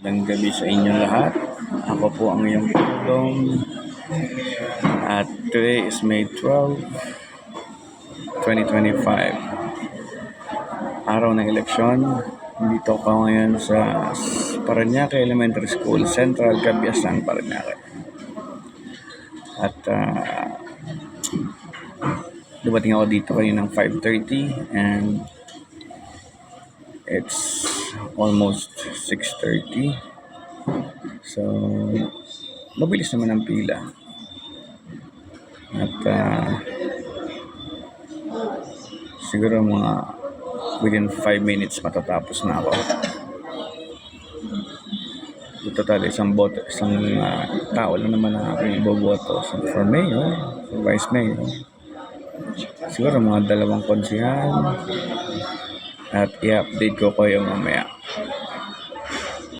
Magandang gabi sa inyo lahat. Ako po ang iyong tulong. At today is May 12, 2025. Araw ng eleksyon. Dito ako ngayon sa Parañaque Elementary School, Central Cabiasan, Parañaque. At dumating ako dito kaninang 5:30 and it's almost 6:30. So, mabilis naman ang pila. At siguro mga within 5 minutes matatapos na ako. Total, isang tao lang naman ang aking iboboto. So, for mayor, for vice mayor, siguro mga 2 konsihal. At i-update ko kayo mamaya.